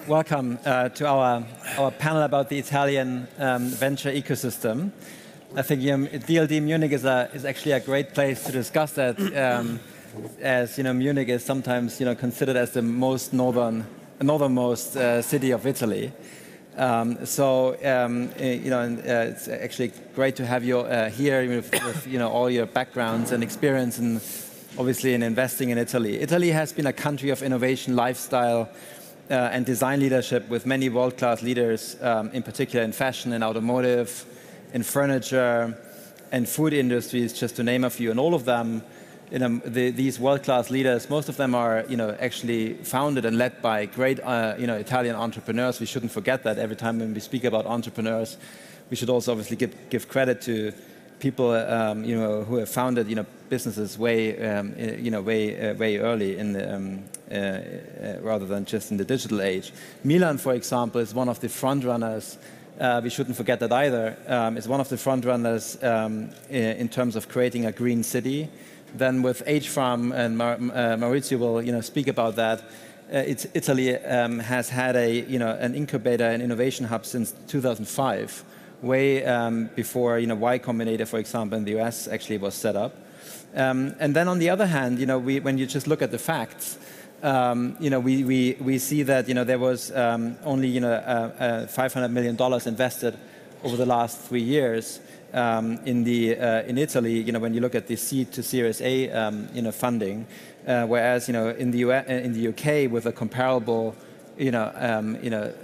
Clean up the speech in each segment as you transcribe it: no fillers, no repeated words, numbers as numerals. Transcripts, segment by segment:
welcome to our panel about the Italian venture ecosystem. I think DLD Munich is actually a great place to discuss that, as Munich is sometimes considered as the northernmost city of Italy. It's actually great to have you here with all your backgrounds and experience, and obviously in investing in Italy. Italy has been a country of innovation, lifestyle, and design leadership with many world-class leaders, in particular in fashion and automotive, in furniture and food industries, just to name a few. And all of them, these world-class leaders, most of them are actually founded and led by great Italian entrepreneurs. We shouldn't forget that every time when we speak about entrepreneurs. We should also obviously give credit to people who have founded businesses way early in the, rather than just in the digital age. Milan, for example, is one of the front runners. We shouldn't forget that either. It's one of the front runners in terms of creating a green city. Then with H-Farm, and Maurizio will speak about that. Italy has had an incubator and innovation hub since 2005. Way before Y Combinator, for example, in the US actually was set up. And then on the other hand, when you just look at the facts, we see that there was only $500 million invested over the last 3 years in Italy. When you look at the seed to Series A funding, whereas in the UK with a comparable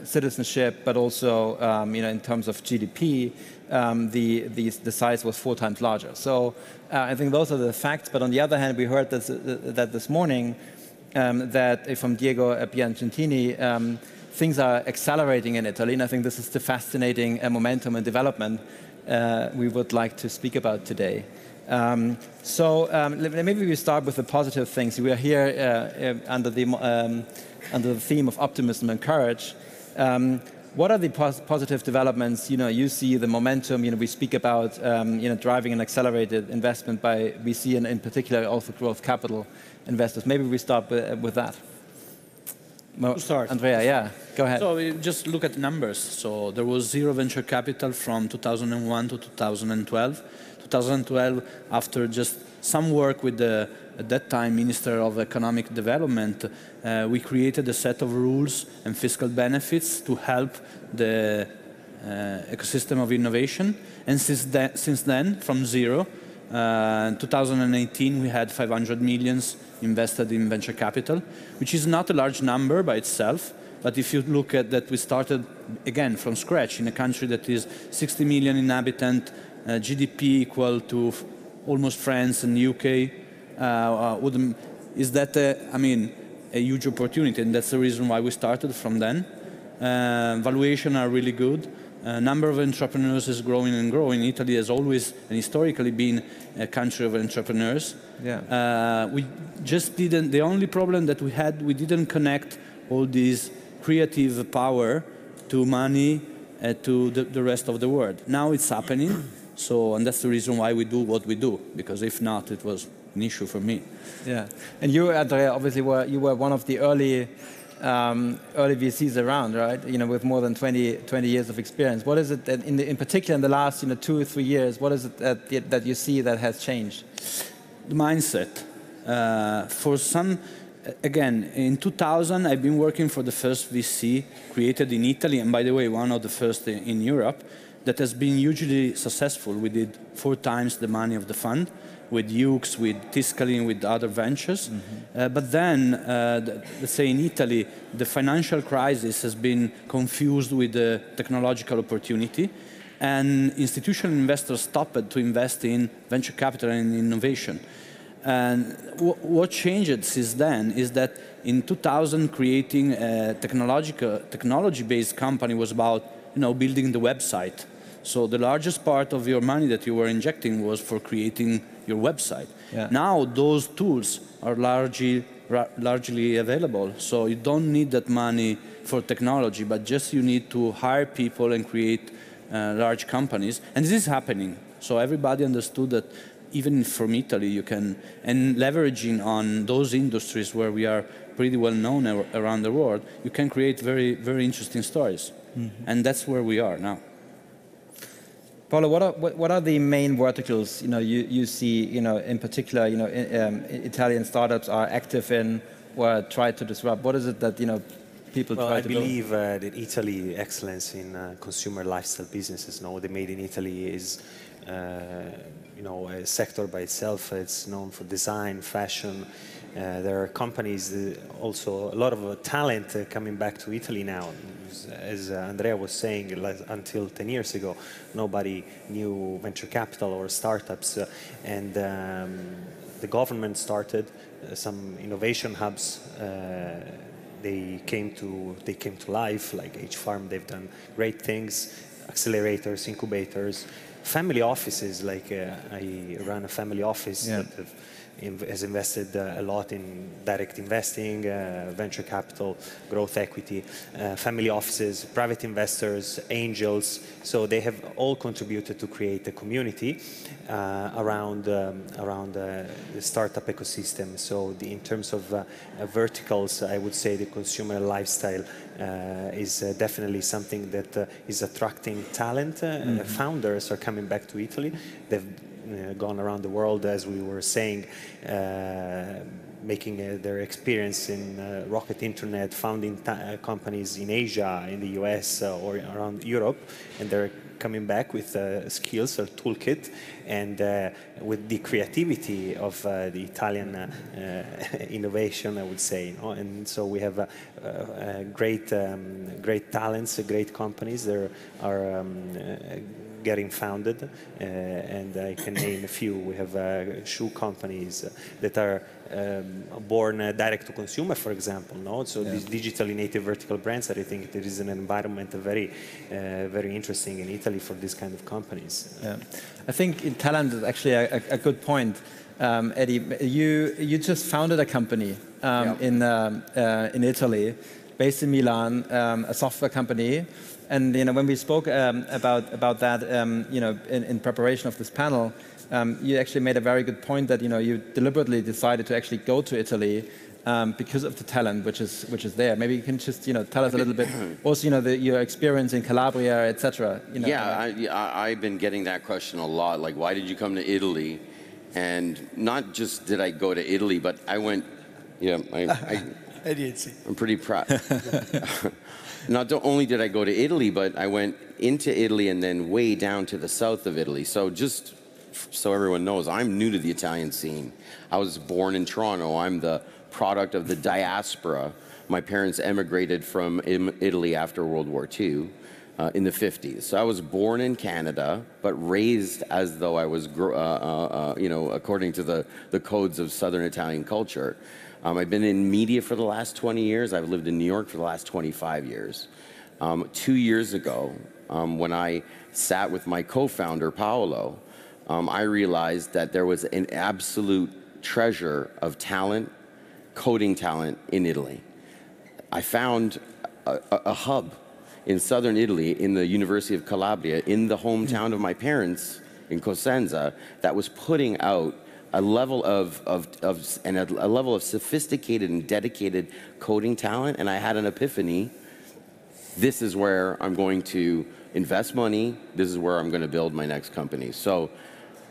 citizenship, but also in terms of GDP, the size was 4 times larger. So I think those are the facts. But on the other hand, we heard that this morning that from Diego Piacentini, things are accelerating in Italy, and I think this is the fascinating momentum and development we would like to speak about today. Maybe we start with the positive things. We are here under the theme of optimism and courage. What are the positive developments you see, the momentum? We speak about driving an accelerated investment by VC and in particular also growth capital investors. Maybe we start with that. Start. Andrea, yeah, go ahead. So we just look at the numbers. So there was zero venture capital from 2001 to 2012. 2012, after just some work with the, at that time, Minister of Economic Development, we created a set of rules and fiscal benefits to help the ecosystem of innovation. And since then, from zero, in 2018, we had 500 millions invested in venture capital, which is not a large number by itself. But if you look at that, we started, again, from scratch in a country that is 60 million inhabitants, GDP equal to almost France and UK. Is that, a huge opportunity, and that's the reason why we started from then. Valuation are really good. Number of entrepreneurs is growing and growing. Italy has always and historically been a country of entrepreneurs. Yeah. We just didn't, the only problem that we had, we didn't connect all this creative power to money to the rest of the world. Now it's happening, and that's the reason why we do what we do, because if not, it was an issue for me. Yeah, and you, Andrea, obviously you were one of the early VCs around, right? With more than 20 years of experience. What is it that in particular in the last 2 or 3 years? What is it that you see that has changed? The mindset. For some, again, in 2000, I've been working for the first VC created in Italy, and by the way, one of the first in Europe, that has been hugely successful. We did 4 times the money of the fund, with Hughes, with Tiscali, with other ventures. Mm-hmm. But then, let's say in Italy, the financial crisis has been confused with the technological opportunity, and institutional investors stopped to invest in venture capital and innovation. And what changed since then is that in 2000, creating a technology-based company was about building the website. So the largest part of your money that you were injecting was for creating your website. Yeah. Now those tools are largely available. So you don't need that money for technology, but just you need to hire people and create large companies. And this is happening. So everybody understood that even from Italy, you can, and leveraging on those industries where we are pretty well known around the world, you can create very, very interesting stories. And that's where we are now. Paolo, what are the main verticals you see in particular Italian startups are active in or try to disrupt? What is it that people try to do? I believe that Italy excellence in consumer lifestyle businesses. The Made in Italy is a sector by itself. It's known for design, fashion. There are companies, also a lot of talent coming back to Italy now. As Andrea was saying, until 10 years ago, nobody knew venture capital or startups. And the government started some innovation hubs. They came to life, like H-Farm. They've done great things, accelerators, incubators, family offices. Like I run a family office that has invested a lot in direct investing, venture capital, growth equity, family offices, private investors, angels. So they have all contributed to create a community around the startup ecosystem. So in terms of verticals, I would say the consumer lifestyle is definitely something that is attracting talent. Founders are coming back to Italy. They've gone around the world, as we were saying, making their experience in rocket internet, founding companies in Asia, in the US, or around Europe, and they're coming back with skills, a toolkit, and with the creativity of the Italian innovation, I would say. And so we have great talents, great companies. There are getting founded, and I can name a few. We have shoe companies that are born direct to consumer, for example. So these digitally native vertical brands, that I think there is an environment very, very interesting in Italy for this kind of companies. Yeah. I think in talent is actually a good point. Eddie, you just founded a company in Italy, based in Milan, a software company. And when we spoke about that, in preparation of this panel, you actually made a very good point that you deliberately decided to actually go to Italy because of the talent which is there. Maybe you can just tell us a little bit also your experience in Calabria, etc. I've been getting that question a lot. Like, why did you come to Italy? And not just did I go to Italy, but I went. I'm pretty proud. Not only did I go to Italy, but I went into Italy and then way down to the south of Italy. So just so everyone knows, I'm new to the Italian scene. I was born in Toronto. I'm the product of the diaspora. My parents emigrated from Italy after World War II in the 50s. So I was born in Canada, but raised as though I was, according to the codes of Southern Italian culture. I've been in media for the last 20 years. I've lived in New York for the last 25 years. 2 years ago, when I sat with my co-founder, Paolo, I realized that there was an absolute treasure of talent, coding talent in Italy. I found a hub in southern Italy, in the University of Calabria, in the hometown of my parents, in Cosenza, that was putting out a level of sophisticated and dedicated coding talent, and I had an epiphany. This is where I'm going to invest money. This is where I'm going to build my next company. So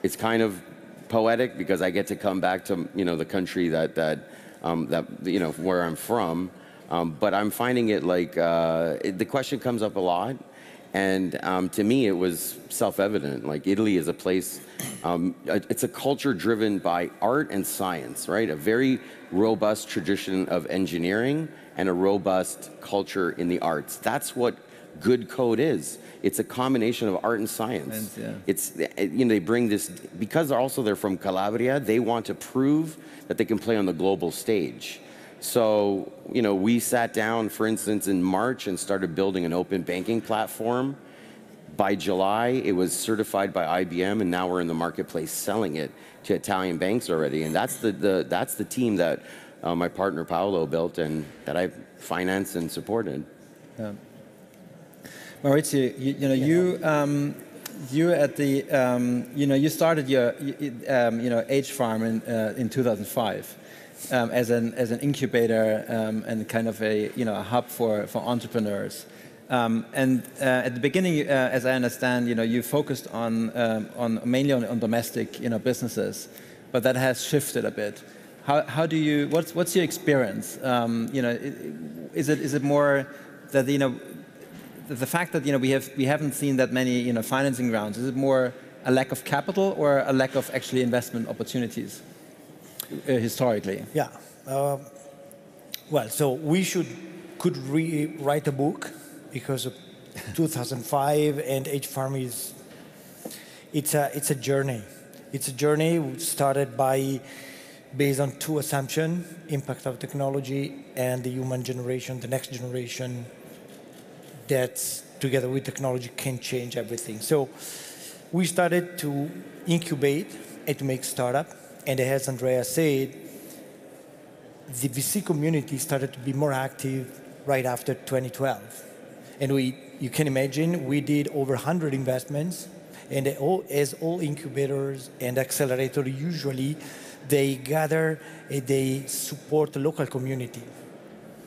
it's kind of poetic because I get to come back to the country that where I'm from, but I'm finding it like the question comes up a lot. And to me, it was self-evident. Like, Italy is a place, it's a culture driven by art and science, right? A very robust tradition of engineering and a robust culture in the arts. That's what good code is. It's a combination of art and science. It's, they bring this, because also they're from Calabria, they want to prove that they can play on the global stage. So, we sat down, for instance, in March and started building an open banking platform. By July, it was certified by IBM, and now we're in the marketplace selling it to Italian banks already. And that's the team that my partner Paolo built and that I financed and supported. Maurizio, you at the, you started your, H Farm in 2005 as an incubator and kind of a hub for entrepreneurs. And at the beginning, as I understand, you focused mainly on domestic domestic, but that has shifted a bit. How do you? What's your experience? Is it more that the fact that we haven't seen that many financing rounds? Is it more a lack of capital or a lack of actually investment opportunities historically? Yeah. Well, so we could rewrite a book because of 2005 and H Farm it's a journey. It's a journey started based on two assumptions: impact of technology and the human generation, the next generation. That together with technology can change everything. So we started to incubate and to make startup. And as Andrea said, the VC community started to be more active right after 2012. And you can imagine, we did over 100 investments. And as all incubators and accelerators, usually they gather and they support the local community.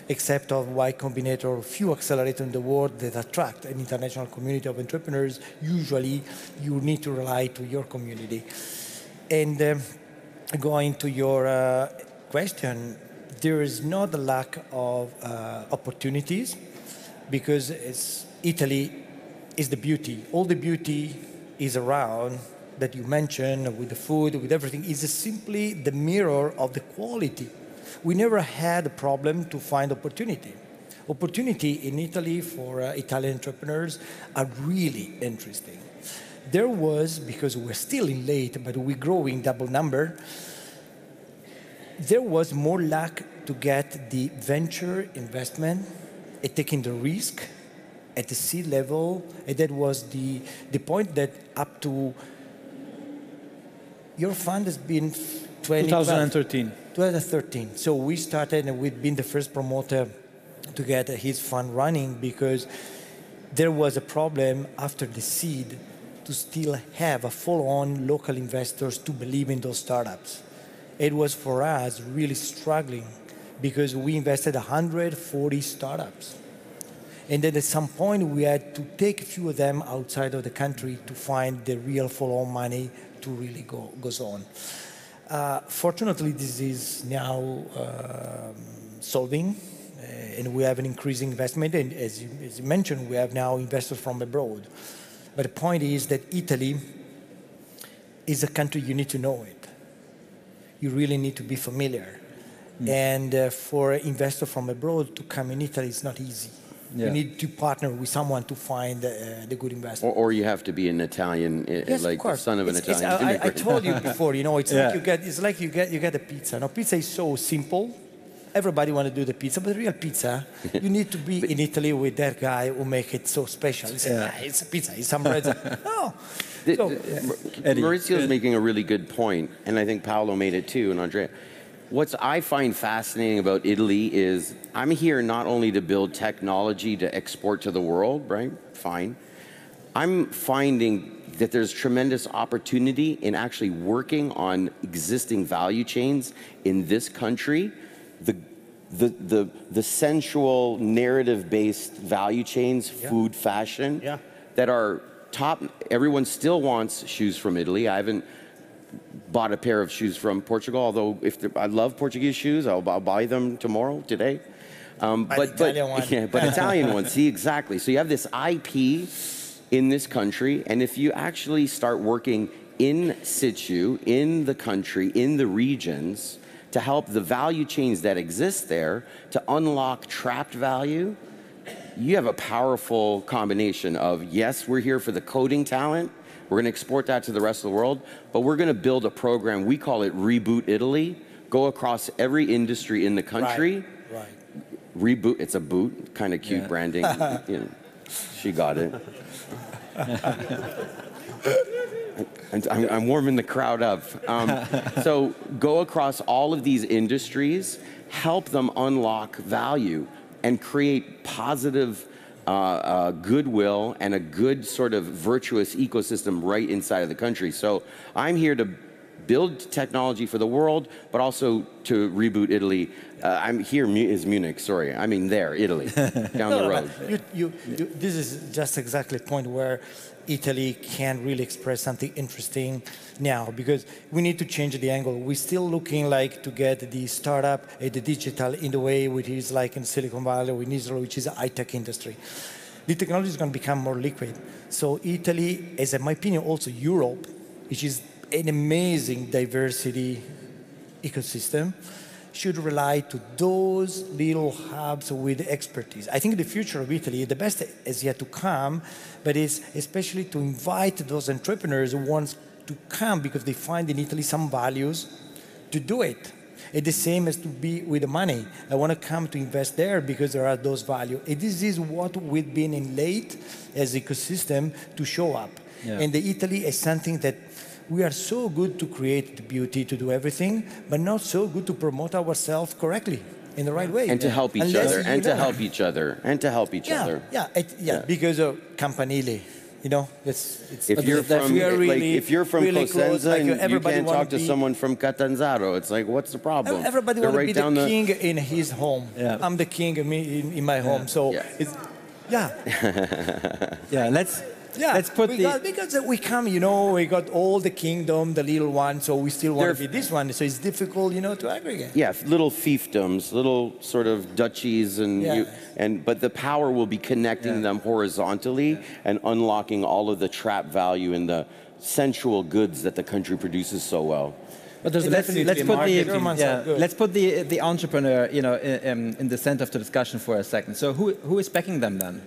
Except of Y Combinator, few accelerators in the world that attract an international community of entrepreneurs, usually you need to rely to your community. And going to your question, there is not a lack of opportunities because Italy is the beauty. All the beauty is around that you mentioned with the food, with everything, is simply the mirror of the quality. We never had a problem to find opportunity. Opportunity in Italy for Italian entrepreneurs are really interesting. There was, because we're still in late, but we're growing double number, there was more luck to get the venture investment and taking the risk at the seed level. And that was the point that up to your fund has been 2013. 2013. So we started and we've been the first promoter to get his fund running because there was a problem after the seed to still have a follow-on local investors to believe in those startups. It was for us really struggling because we invested 140 startups. And then at some point we had to take a few of them outside of the country to find the real follow-on money to really goes on. Fortunately, this is now solving, and we have an increasing investment. And as you mentioned, we have now investors from abroad. But the point is that Italy is a country you need to know it. You really need to be familiar. And for investors from abroad to come in Italy, it's not easy. Yeah. You need to partner with someone to find the good investment. Or you have to be an Italian, yes, like the son of an Italian immigrant. I told you before, it's like you get a pizza. No, pizza is so simple. Everybody want to do the pizza, but the real pizza, you need to be in Italy with that guy who make it so special. It's a pizza, it's some bread. No. Maurizio is making a really good point, and I think Paolo made it too, and Andrea. What I find fascinating about Italy is I'm here not only to build technology to export to the world, right? Fine. I'm finding that there's tremendous opportunity in actually working on existing value chains in this country. The sensual, narrative-based value chains, food, fashion, that are top. Everyone still wants shoes from Italy. I haven't bought a pair of shoes from Portugal, although I love Portuguese shoes, I'll buy them today. But Italian ones, see, exactly. So you have this IP in this country, and if you actually start working in situ, in the country, in the regions, to help the value chains that exist there to unlock trapped value, you have a powerful combination of, yes, we're here for the coding talent, we're going to export that to the rest of the world, but we're going to build a program, we call it Reboot Italy, go across every industry in the country. Right. Reboot, it's a boot, kind of cute branding. She got it. I'm warming the crowd up. So go across all of these industries, help them unlock value and create positive goodwill and a good sort of virtuous ecosystem right inside of the country. So I'm here to build technology for the world, but also to reboot Italy. I'm here is Munich, sorry. I mean there, Italy, down the road. This is just exactly the point where Italy can really express something interesting now, because we need to change the angle. We're still looking like to get the startup and the digital in the way which is like in Silicon Valley or in Israel, which is a high-tech industry. The technology is going to become more liquid. So Italy, as in my opinion, also Europe, which is an amazing diversity ecosystem, should rely to those little hubs with expertise. I think the future of Italy, the best is yet to come, but it's especially to invite those entrepreneurs who want to come because they find in Italy some values to do it. It's the same as to be with the money. I want to come to invest there because there are those values. And this is what we've been in late as ecosystem to show up. Yeah. And the Italy is something that we are so good to create the beauty, to do everything, but not so good to promote ourselves correctly in the right way. And to help each other, and to help each other, and to help each other. Because of Campanile. You know, if you're from Cosenza and you can't talk to someone from Catanzaro, it's like, what's the problem? Everybody wants to be the king in his home. Yeah. I'm the king in my home. So, let's put because we come, you know, we got all the kingdom, the little one, so we still want to be this one. So it's difficult, you know, to aggregate. Yeah, little fiefdoms, little sort of duchies, but the power will be connecting them horizontally and unlocking all of the trap value and the sensual goods that the country produces so well. But let's put the entrepreneur, you know, in the center of the discussion for a second. So who is backing them then?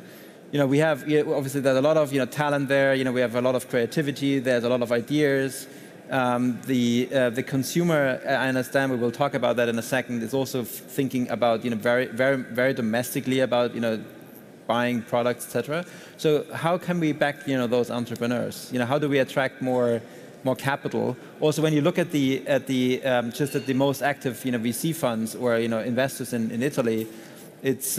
You know, we have, obviously there's a lot of, talent there, we have a lot of creativity, there's a lot of ideas. The consumer, I understand, we will talk about that in a second, is also thinking about, very, very, very domestically about, buying products, etc. So how can we back, those entrepreneurs? How do we attract more capital? Also, when you look at the most active, VC funds or, investors in Italy, it's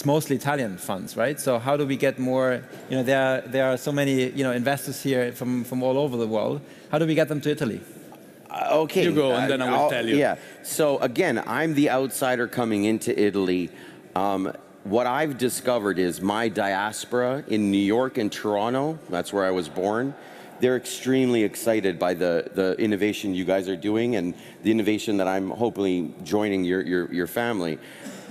mostly Italian funds, right? So how do we get more? There are so many investors here from all over the world. How do we get them to Italy? Okay, you go, and then I will tell you. Yeah. So again, I'm the outsider coming into Italy. What I've discovered is my diaspora in New York and Toronto. That's where I was born. They're extremely excited by the innovation you guys are doing and the innovation that I'm hopefully joining your family.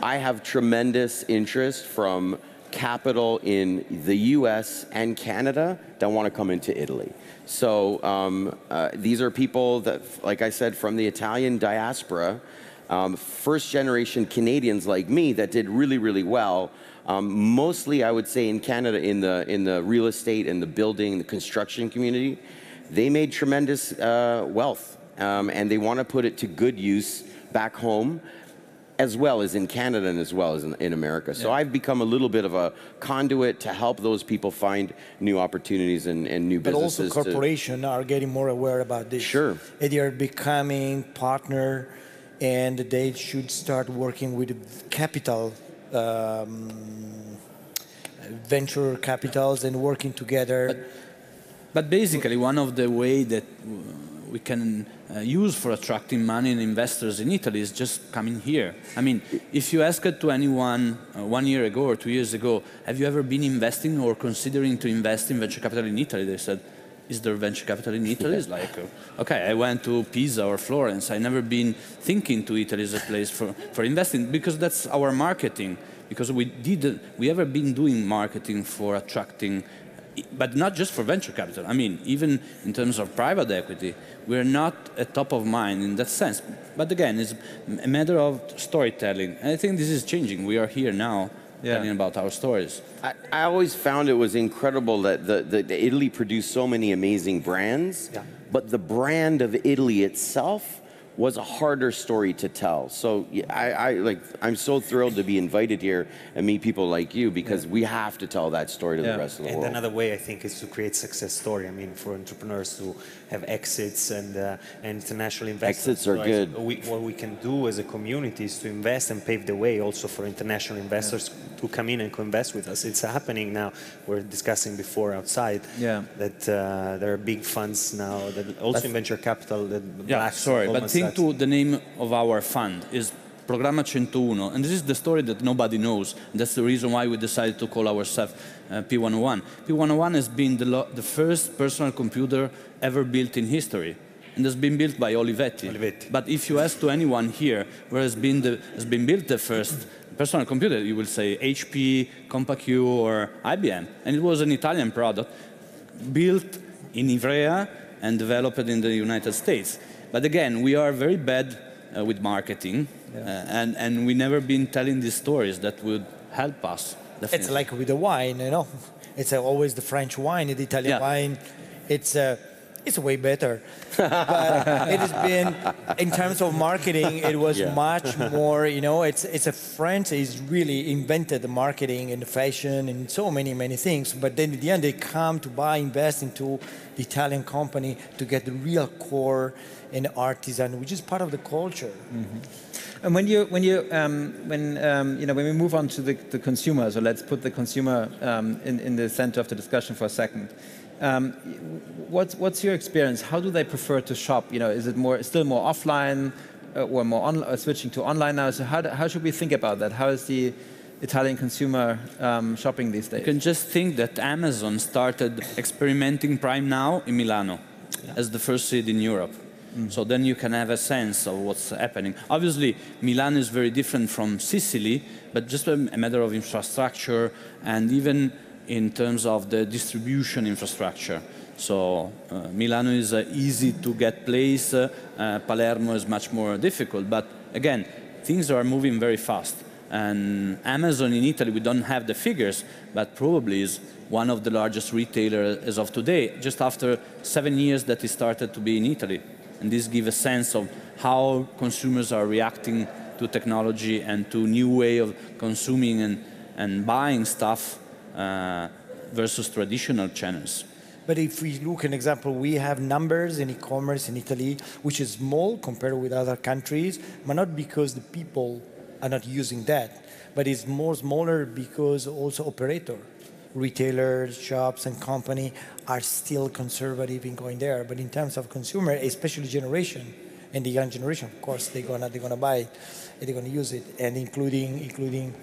I have tremendous interest from capital in the US and Canada that want to come into Italy. So these are people that, like I said, from the Italian diaspora, first generation Canadians like me that did really, really well. Mostly, I would say, in Canada, in the real estate and the building, the construction community, they made tremendous wealth, and they want to put it to good use back home, as well as in Canada and as well as in America. So I've become a little bit of a conduit to help those people find new opportunities and new businesses. But also corporations are getting more aware about this. Sure. And they are becoming partner, and they should start working with capital, venture capitals, and working together. But basically, one of the ways that we can use for attracting money and investors in Italy is just coming here. I mean, if you ask it to anyone 1 year ago or 2 years ago, have you ever been investing or considering to invest in venture capital in Italy? They said, is there venture capital in Italy? It's like, okay, I went to Pisa or Florence. I never been thinking to Italy as a place for investing, because that's our marketing. Because we ever been doing marketing for attracting, but not just for venture capital. I mean, even in terms of private equity, we're not at top of mind in that sense. But again, it's a matter of storytelling. And I think this is changing. We are here now telling about our stories. I always found it was incredible that Italy produced so many amazing brands, but the brand of Italy itself was a harder story to tell. So I'm so thrilled to be invited here and meet people like you, because we have to tell that story to the rest of the world. And another way, I think, is to create success story. I mean, for entrepreneurs to have exits and international investors. Exits are good. What we can do as a community is to invest and pave the way also for international investors to come in and co-invest with us. It's happening now. We're discussing before outside that there are big funds now that also in venture capital. But think to the name of our fund is Programma 101, and this is the story that nobody knows. And that's the reason why we decided to call ourselves P101. P101 has been the first personal computer ever built in history, and has been built by Olivetti. But if you ask to anyone here where has been built the first personal computer, you will say HP, CompuQ, or IBM, and it was an Italian product built in Ivrea and developed in the United States. But again, we are very bad with marketing, and we never been telling these stories that would help us. Definitely. It's like with the wine, you know. It's always the French wine, the Italian wine. It's way better. But it has been, in terms of marketing, it was much more, you know, it's a French, is really invented the marketing and the fashion and so many things. But then at the end, they come to invest into the Italian company to get the real core and artisan, which is part of the culture. And when we move on to the consumer, so let's put the consumer in the center of the discussion for a second. What's your experience? How do they prefer to shop? You know, is it still more offline, or more switching to online now? So how should we think about that? How is the Italian consumer shopping these days? You can just think that Amazon started experimenting Prime Now in Milano as the first city in Europe. So then you can have a sense of what's happening. Obviously, Milan is very different from Sicily, but just a matter of infrastructure and even in terms of the distribution infrastructure. So Milano is easy to get place, Palermo is much more difficult. But again, things are moving very fast. And Amazon in Italy, we don't have the figures, but probably is one of the largest retailers as of today, just after 7 years that it started to be in Italy. And this gives a sense of how consumers are reacting to technology and to new way of consuming and buying stuff versus traditional channels. But if we look, an example, we have numbers in e-commerce in Italy, which is small compared with other countries, but not because the people are not using that, but it's smaller because also operator, retailers, shops, and company are still conservative in going there. But in terms of consumer, especially generation, and the young generation, of course, they're gonna buy it, and they're gonna use it, and including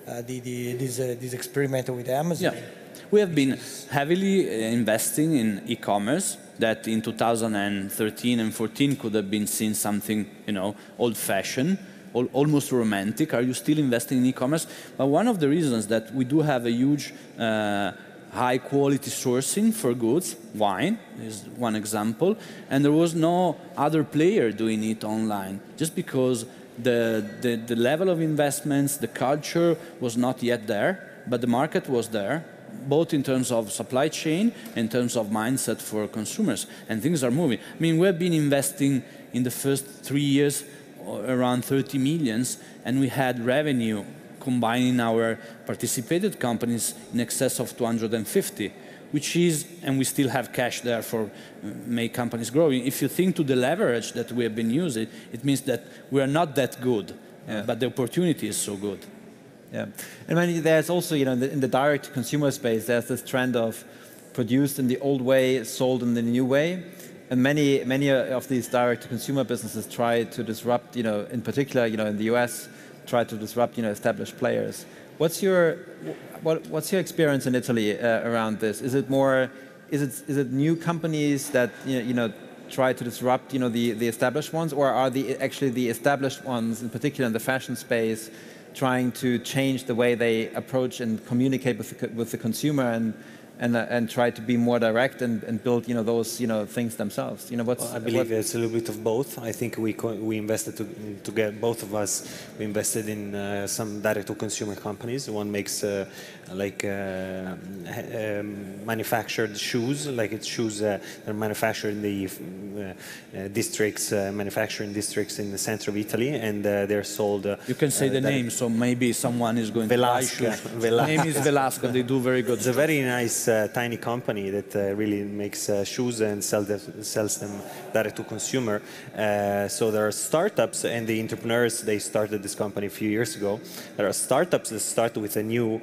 this experiment with Amazon. Yeah. We have been heavily investing in e-commerce that in 2013 and 14 could have been seen something, you know, old-fashioned, almost romantic. Are you still investing in e-commerce? But one of the reasons that we do have a huge high-quality sourcing for goods, wine is one example, and there was no other player doing it online, just because the level of investments, the culture was not yet there, but the market was there, both in terms of supply chain, in terms of mindset for consumers, and things are moving. I mean, we've been investing in the first 3 years around 30 millions, and we had revenue combining our participated companies in excess of 250, which is, and we still have cash there for make companies growing. If you think to the leverage that we have been using, it means that we are not that good, but the opportunity is so good. Yeah, and when there's also, you know, in the direct-to-consumer space, there's this trend of produced in the old way, sold in the new way, and many of these direct-to-consumer businesses try to disrupt, you know, in particular, you know, in the US, try to disrupt, you know, established players. What's your experience in Italy around this? Is it more, is it new companies that you know try to disrupt, you know, the established ones, or are actually the established ones, in particular in the fashion space, trying to change the way they approach and communicate with the consumer and try to be more direct and build those things themselves. I believe it's a little bit of both. I think we invested to get both of us. We invested in some direct-to-consumer companies. One makes manufactured shoes, shoes that are manufactured in the manufacturing districts in the center of Italy, and they're sold. You can say the name, so maybe someone is going to buy shoes. The name is Velasco. They do very good. It's a very nice tiny company that really makes shoes and sells them direct to consumer. So there are startups, and the entrepreneurs, they started this company a few years ago. There are startups that start with a new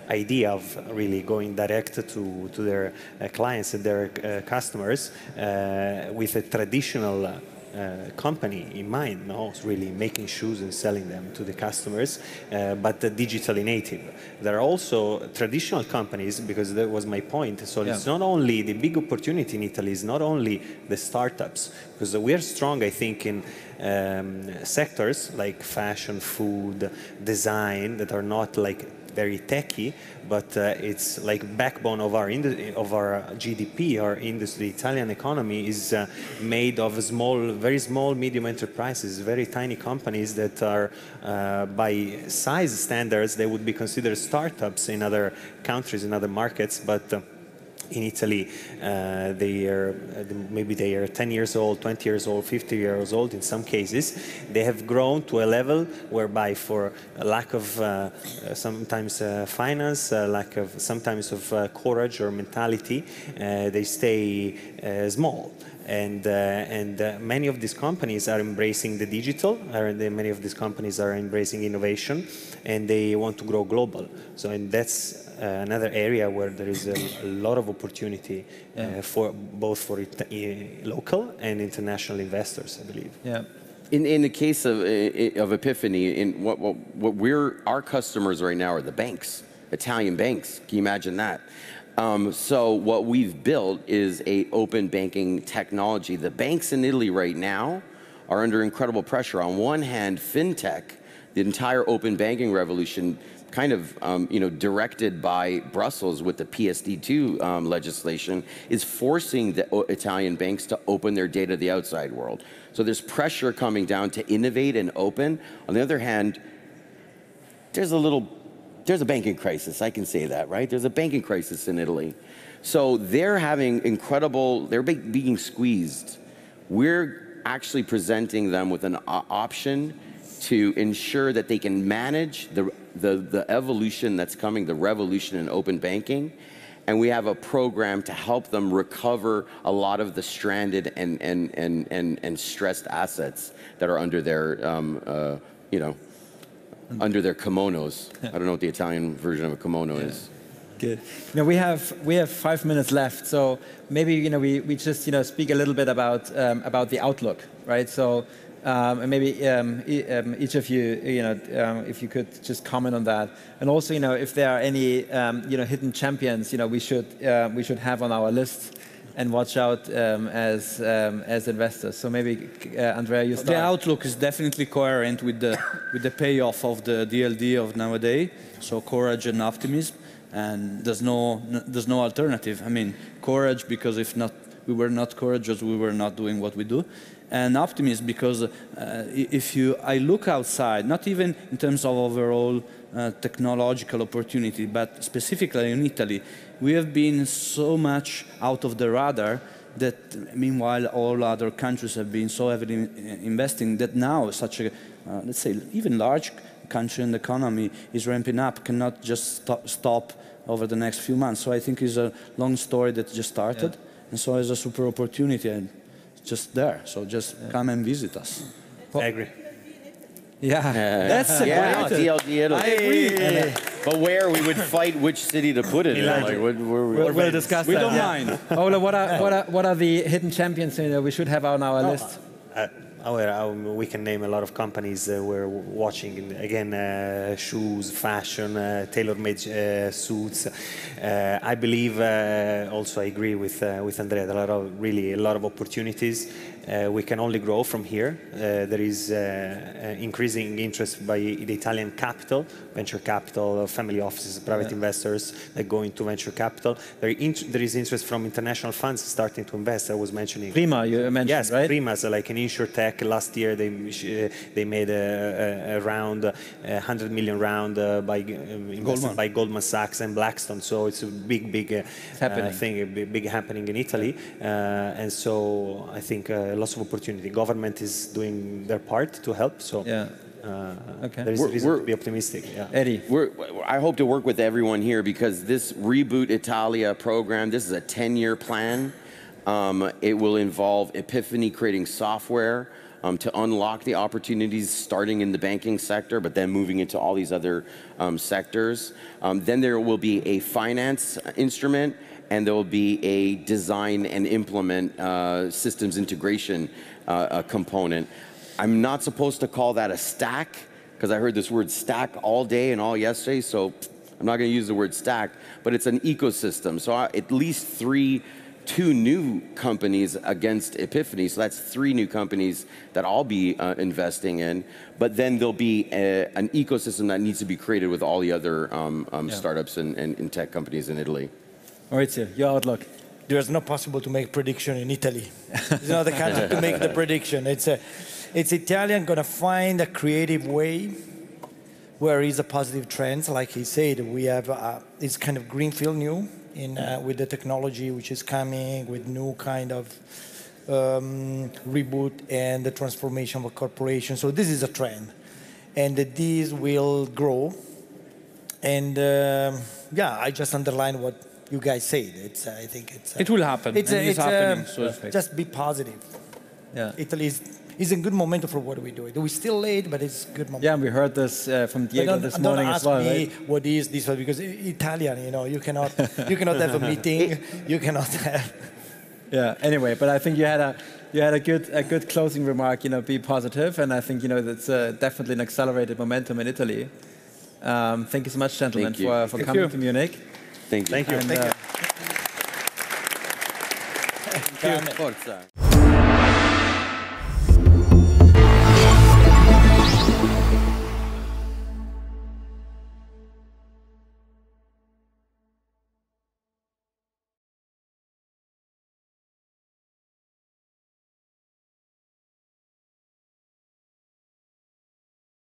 idea of really going direct to their clients and their customers with a traditional company in mind, it's really making shoes and selling them to the customers, but digitally native. There are also traditional companies, because that was my point. So it's not only the big opportunity in Italy is not only the startups, because we are strong, I think, in sectors like fashion, food, design that are not very techy, but it's backbone of our GDP. Our industry, the Italian economy, is made of very small, medium enterprises, very tiny companies that are, by size standards, they would be considered startups in other countries, in other markets, but in Italy, maybe they are 10 years old, 20 years old, 50 years old in some cases. They have grown to a level whereby, for lack of sometimes finance, lack of sometimes of courage or mentality, they stay small. And many of these companies are embracing the digital, many of these companies are embracing innovation, and they want to grow global. So, and that's another area where there is a lot of opportunity for both local and international investors, I believe. Yeah. In the case of Epiphany, in our customers right now are the banks, Italian banks. Can you imagine that? So what we've built is an open banking technology. The banks in Italy right now are under incredible pressure. On one hand, fintech, the entire open banking revolution, kind of directed by Brussels with the PSD2 legislation, is forcing the Italian banks to open their data to the outside world. So there's pressure coming down to innovate and open. On the other hand, there's a banking crisis, I can say that, right? There's a banking crisis in Italy. So they're they're being squeezed. We're actually presenting them with an option to ensure that they can manage the evolution that's coming, the revolution in open banking. And we have a program to help them recover a lot of the stranded and stressed assets that are under their, under their kimonos. I don't know what the Italian version of a kimono is. Good. We have 5 minutes left, so maybe we just speak a little bit about the outlook, right? So maybe each of you if you could just comment on that, and also if there are any hidden champions we should have on our list and watch out as investors. So maybe Andrea, you start. The outlook is definitely coherent with the payoff of the DLD of nowadays. So courage and optimism, and there's no alternative. I mean, courage, because if we were not courageous, we were not doing what we do. And optimism, because I look outside, not even in terms of overall technological opportunity, but specifically in Italy, we have been so much out of the radar that meanwhile all other countries have been so heavily investing that now such a, let's say, even large country and economy is ramping up, cannot just stop over the next few months. So I think it's a long story that just started, and so it's a super opportunity. And just there, so just come and visit us. I agree. Yeah, that's DLD Italy. I agree. But where we would fight which city to put it in. We'll discuss that. We don't mind. Ola, what are the hidden champions we should have on our list? we can name a lot of companies we're watching. Again, shoes, fashion, tailor-made suits. I believe also I agree with Andrea. There are really a lot of opportunities. We can only grow from here. There is increasing interest by the Italian capital, venture capital, family offices, private investors that go into venture capital. There is interest from international funds starting to invest. I was mentioning Prima, you mentioned, yes, right? Prima's like an insurtech. Last year they made a round, 100 million round invested by Goldman Sachs and Blackstone. So it's a big thing, a big happening in Italy. And so I think lots of opportunity. Government is doing their part to help. So there's a reason to be optimistic. Yeah. Eddie, I hope to work with everyone here because this Reboot Italia program, this is a 10-year plan. It will involve Epiphany creating software to unlock the opportunities starting in the banking sector, but then moving into all these other sectors. Then there will be a finance instrument, and there will be a design and implement systems integration component. I'm not supposed to call that a stack, because I heard this word stack all day and all yesterday, so I'm not going to use the word stack, but it's an ecosystem. So at least two new companies against Epiphany, so that's 3 new companies that I'll be investing in, but then there'll be an ecosystem that needs to be created with all the other startups and tech companies in Italy. Maurizio, your outlook. There's no possible to make prediction in Italy. It's not the country to make the prediction. It's Italian going to find a creative way where is a positive trend. Like he said, we have this kind of greenfield new with the technology which is coming, with new kind of reboot and the transformation of a corporation. So this is a trend, and this will grow. And I just underline what you guys said. I think it will happen. It's happening. So just be positive. Yeah. Italy is a good momentum for what we do. We're still late, but it's a good momentum. Yeah, and we heard this from Diego this morning as well, right? What is this? Because Italian, you cannot have a meeting. You cannot have. Yeah. Anyway, but I think you had a good closing remark. Be positive, and I think that's definitely an accelerated momentum in Italy. Thank you so much, gentlemen, for coming to Munich. Thank you. Thank you. And, Thank you. Forza.